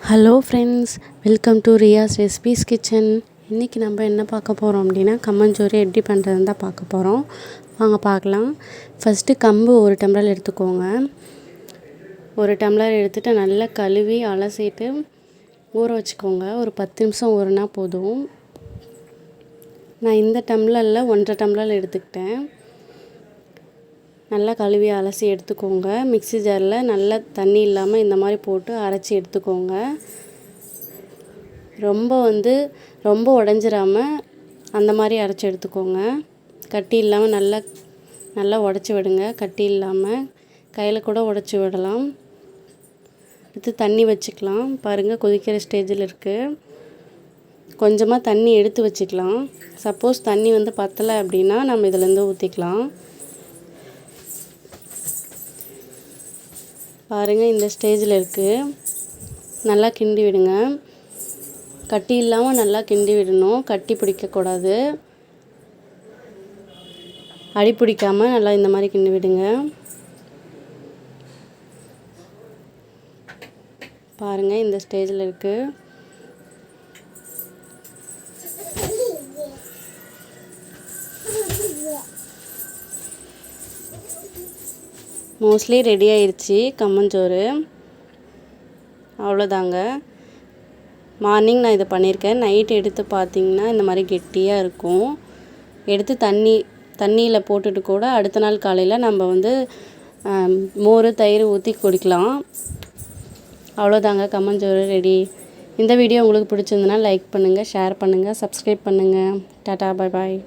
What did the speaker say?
Hello friends, welcome to Riyas recipes kitchen. இன்றைக்கி நம்ம என்ன பார்க்க போகிறோம் அப்படின்னா கம்மஞ்சோறு எப்படி பண்ணுறதுன்னு தான் பார்க்க போகிறோம். வாங்க பார்க்கலாம். ஃபஸ்ட்டு கம்பு ஒரு டம்ளர் எடுத்துக்கோங்க. ஒரு டம்ளர் எடுத்துகிட்டு நல்லா கழுவி அலசிட்டு ஊற வச்சுக்கோங்க. ஒரு 10 நிமிஷம் ஊறினா போதும். நான் இந்த டம்ளரில் 1.5 டம்ளர் எடுத்துக்கிட்டேன். நல்லா கழுவி அலசி எடுத்துக்கோங்க. மிக்ஸி ஜாரில் நல்லா தண்ணி இல்லாமல் இந்த மாதிரி போட்டு அரைச்சி எடுத்துக்கோங்க. ரொம்ப உடஞ்சிராமல் அந்த மாதிரி அரைச்சி எடுத்துக்கோங்க. கட்டி இல்லாமல் நல்லா உடச்சி விடுங்க. கட்டி இல்லாமல் கையில் கூட உடச்சி விடலாம். எடுத்து தண்ணி வச்சுக்கலாம். பாருங்கள், கொதிக்கிற ஸ்டேஜில் இருக்குது. கொஞ்சமாக தண்ணி எடுத்து வச்சுக்கலாம். சப்போஸ் தண்ணி பத்தலை அப்படின்னா நம்ம இதிலேருந்து ஊற்றிக்கலாம். பாருங்கள், இந்த ஸ்டேஜில் இருக்குது. நல்லா கிண்டி விடுங்க. கட்டி இல்லாமல் நல்லா கிண்டி விடணும். கட்டி பிடிக்கக்கூடாது. அடி பிடிக்காமல் நல்லா இந்த மாதிரி கிண்டி விடுங்க. பாருங்கள், இந்த ஸ்டேஜில் இருக்குது. மோஸ்ட்லி ரெடி ஆயிடுச்சு கம்மஞ்சோறு. அவ்வளோதாங்க. மார்னிங் நான் இதை பண்ணியிருக்கேன். நைட் எடுத்து பார்த்திங்கன்னா இந்த மாதிரி கெட்டியாக இருக்கும். எடுத்து தண்ணியில் போட்டுட்டு கூட அடுத்த நாள் காலையில் நம்ம மோர் தயிர் ஊற்றி குடிக்கலாம். அவ்வளோதாங்க, கம்மஞ்சோறு ரெடி. இந்த வீடியோ உங்களுக்கு பிடிச்சிருந்ததுன்னா லைக் பண்ணுங்கள், ஷேர் பண்ணுங்கள், சப்ஸ்கிரைப் பண்ணுங்கள். Tata, bye bye.